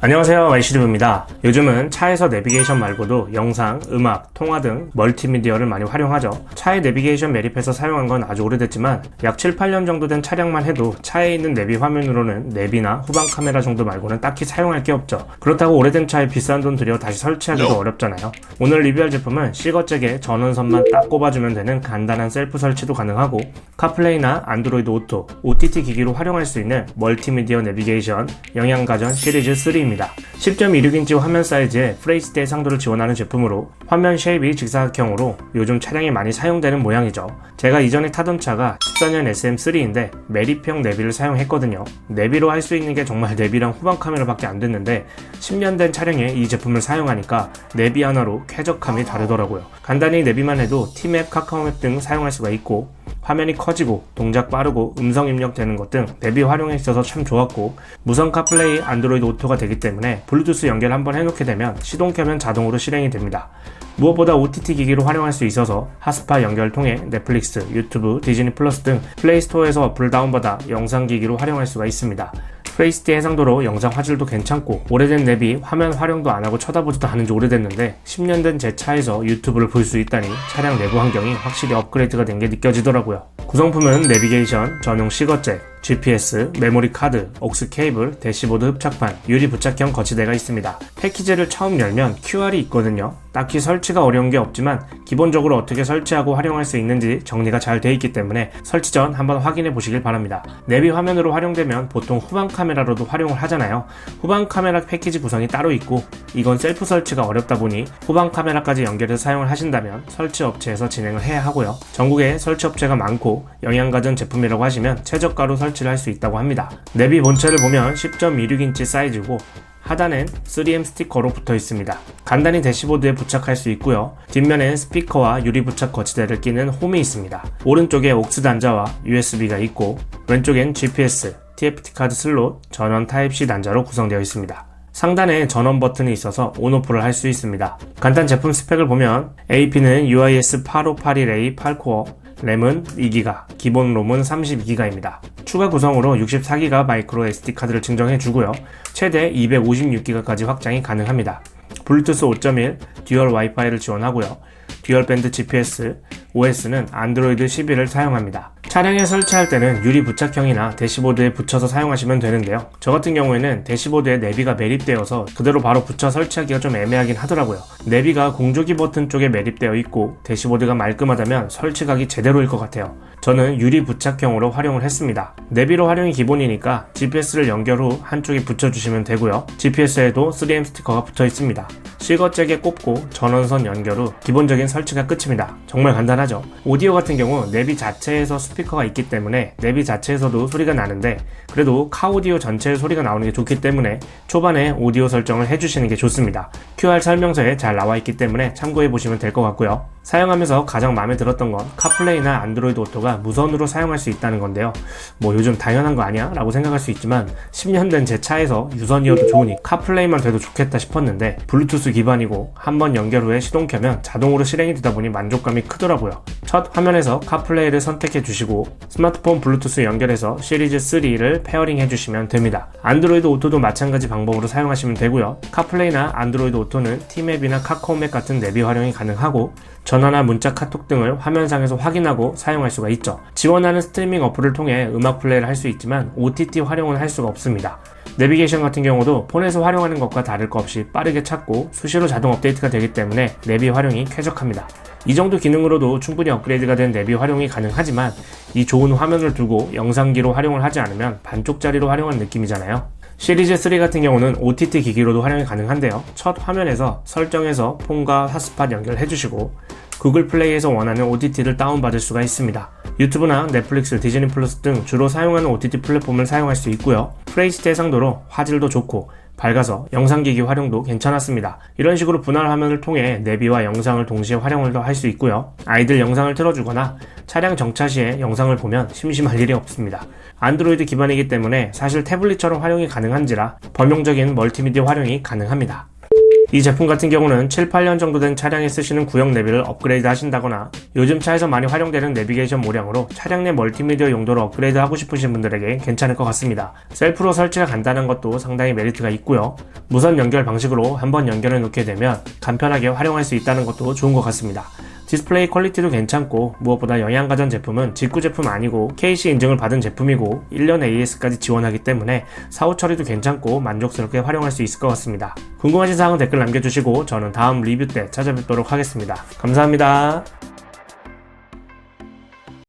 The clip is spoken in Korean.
안녕하세요, YC리뷰입니다. 요즘은 차에서 내비게이션 말고도 영상, 음악, 통화 등 멀티미디어를 많이 활용하죠. 차에 내비게이션 매립해서 사용한 건 아주 오래됐지만 약 7, 8년 정도 된 차량만 해도 차에 있는 내비 화면으로는 내비나 후방 카메라 정도 말고는 딱히 사용할 게 없죠. 그렇다고 오래된 차에 비싼 돈 들여 다시 설치하기도 어렵잖아요. 오늘 리뷰할 제품은 실거잭에 전원선만 딱 꼽아주면 되는 간단한 셀프 설치도 가능하고 카플레이나 안드로이드 오토, OTT 기기로 활용할 수 있는 멀티미디어 내비게이션 영양가전 시리즈 3입니다. 10.26인치 화면 사이즈에 FHD 해상도를 지원하는 제품으로 화면 쉐입이 직사각형으로 요즘 차량에 많이 사용되는 모양이죠. 제가 이전에 타던 차가 14년 SM3인데 매립형 내비를 사용했거든요. 내비로 할 수 있는 게 정말 내비랑 후방 카메라밖에 안 됐는데 10년 된 차량에 이 제품을 사용하니까 내비 하나로 쾌적함이 다르더라고요. 간단히 내비만 해도 T맵, 카카오맵 등 사용할 수가 있고 화면이 커지고 동작 빠르고 음성 입력되는 것 등 내비 활용에 있어서 참 좋았고 무선 카플레이 안드로이드 오토가 되기 때문에 블루투스 연결 한번 해놓게 되면 시동 켜면 자동으로 실행이 됩니다. 무엇보다 OTT 기기로 활용할 수 있어서 핫스팟 연결 통해 넷플릭스, 유튜브, 디즈니 플러스 등 플레이스토어에서 어플을 다운받아 영상 기기로 활용할 수가 있습니다. FHD 해상도로 영상 화질도 괜찮고 오래된 내비 화면 활용도 안하고 쳐다보지도 않은 지 오래됐는데 10년 된 제 차에서 유튜브를 볼 수 있다니 차량 내부 환경이 확실히 업그레이드가 된 게 느껴지더라고요. 구성품은 내비게이션, 전용 시거잭, GPS, 메모리 카드, aux 케이블, 대시보드 흡착판, 유리 부착형 거치대가 있습니다. 패키지를 처음 열면 QR이 있거든요. 딱히 설치가 어려운 게 없지만 기본적으로 어떻게 설치하고 활용할 수 있는지 정리가 잘 되어 있기 때문에 설치 전 한번 확인해 보시길 바랍니다. 내비 화면으로 활용되면 보통 후방 카메라로도 활용을 하잖아요. 후방 카메라 패키지 구성이 따로 있고 이건 셀프 설치가 어렵다 보니 후방 카메라까지 연결해서 사용을 하신다면 설치 업체에서 진행을 해야 하고요. 전국에 설치 업체가 많고 영양가전 제품이라고 하시면 최저가로 설치를 할 수 있다고 합니다. 내비 본체를 보면 10.26인치 사이즈고 하단엔 3M 스티커로 붙어 있습니다. 간단히 대시보드에 부착할 수 있고요. 뒷면엔 스피커와 유리 부착 거치대를 끼는 홈이 있습니다. 오른쪽에 aux 단자와 USB가 있고 왼쪽엔 GPS, TFT 카드 슬롯, 전원 타입C 단자로 구성되어 있습니다. 상단에 전원 버튼이 있어서 온오프를 할 수 있습니다. 간단 제품 스펙을 보면 AP는 UIS 8581A 8코어, 램은 2기가, 기본 롬은 32기가입니다. 추가 구성으로 64기가 마이크로 SD카드를 증정해주고요. 최대 256기가까지 확장이 가능합니다. 블루투스 5.1, 듀얼 와이파이를 지원하고요. 듀얼 밴드 GPS, OS는 안드로이드 11을 사용합니다. 차량에 설치할 때는 유리 부착형이나 대시보드에 붙여서 사용하시면 되는데요. 저 같은 경우에는 대시보드에 내비가 매립되어서 그대로 바로 붙여 설치하기가 좀 애매하긴 하더라고요. 내비가 공조기 버튼 쪽에 매립되어 있고 대시보드가 말끔하다면 설치각이 제대로일 것 같아요. 저는 유리 부착형으로 활용을 했습니다. 내비로 활용이 기본이니까 GPS를 연결 후 한쪽에 붙여주시면 되고요. GPS에도 3M 스티커가 붙어 있습니다. 실거잭에 꼽고 전원선 연결 후 기본적인 설치가 끝입니다. 정말 간단하죠. 오디오 같은 경우 내비 자체에서 스피커가 있기 때문에 내비 자체에서도 소리가 나는데 그래도 카오디오 전체의 소리가 나오는 게 좋기 때문에 초반에 오디오 설정을 해주시는 게 좋습니다. QR 설명서에 잘 나와 있기 때문에 참고해 보시면 될 것 같고요. 사용하면서 가장 마음에 들었던 건 카플레이나 안드로이드 오토가 무선으로 사용할 수 있다는 건데요. 뭐 요즘 당연한 거 아니야? 라고 생각할 수 있지만 10년 된 제 차에서 유선이어도 좋으니 카플레이만 돼도 좋겠다 싶었는데 블루투스 기반이고 한번 연결 후에 시동 켜면 자동으로 실행이 되다 보니 만족감이 크더라고요. 첫 화면에서 카플레이를 선택해 주시고 스마트폰 블루투스 연결해서 시리즈 3를 페어링 해주시면 됩니다. 안드로이드 오토도 마찬가지 방법으로 사용하시면 되고요. 카플레이나 안드로이드 오토는 T맵이나 카카오맵 같은 내비 활용이 가능하고 전화나 문자, 카톡 등을 화면상에서 확인하고 사용할 수가 있죠. 지원하는 스트리밍 어플을 통해 음악 플레이를 할 수 있지만 OTT 활용은 할 수가 없습니다. 내비게이션 같은 경우도 폰에서 활용하는 것과 다를 것 없이 빠르게 찾고 수시로 자동 업데이트가 되기 때문에 내비 활용이 쾌적합니다. 이 정도 기능으로도 충분히 업그레이드가 된 내비 활용이 가능하지만 이 좋은 화면을 두고 영상기로 활용을 하지 않으면 반쪽짜리로 활용한 느낌이잖아요. 시리즈 3 같은 경우는 OTT 기기로도 활용이 가능한데요. 첫 화면에서 설정해서 폰과 핫스팟 연결해주시고 구글 플레이에서 원하는 OTT를 다운받을 수가 있습니다. 유튜브나 넷플릭스, 디즈니 플러스 등 주로 사용하는 OTT 플랫폼을 사용할 수 있고요. FHD 해상도로 화질도 좋고 밝아서 영상기기 활용도 괜찮았습니다. 이런 식으로 분할 화면을 통해 내비와 영상을 동시에 활용을 할 수 있고요. 아이들 영상을 틀어주거나 차량 정차 시에 영상을 보면 심심할 일이 없습니다. 안드로이드 기반이기 때문에 사실 태블릿처럼 활용이 가능한지라 범용적인 멀티미디어 활용이 가능합니다. 이 제품 같은 경우는 7, 8년 정도 된 차량에 쓰시는 구형 내비를 업그레이드 하신다거나 요즘 차에서 많이 활용되는 내비게이션 모량으로 차량 내 멀티미디어 용도로 업그레이드 하고 싶으신 분들에게 괜찮을 것 같습니다. 셀프로 설치가 간단한 것도 상당히 메리트가 있고요. 무선 연결 방식으로 한번 연결해 놓게 되면 간편하게 활용할 수 있다는 것도 좋은 것 같습니다. 디스플레이 퀄리티도 괜찮고 무엇보다 영양가전 제품은 직구 제품 아니고 KC 인증을 받은 제품이고 1년 AS까지 지원하기 때문에 사후 처리도 괜찮고 만족스럽게 활용할 수 있을 것 같습니다. 궁금하신 사항은 댓글 남겨주시고 저는 다음 리뷰 때 찾아뵙도록 하겠습니다. 감사합니다.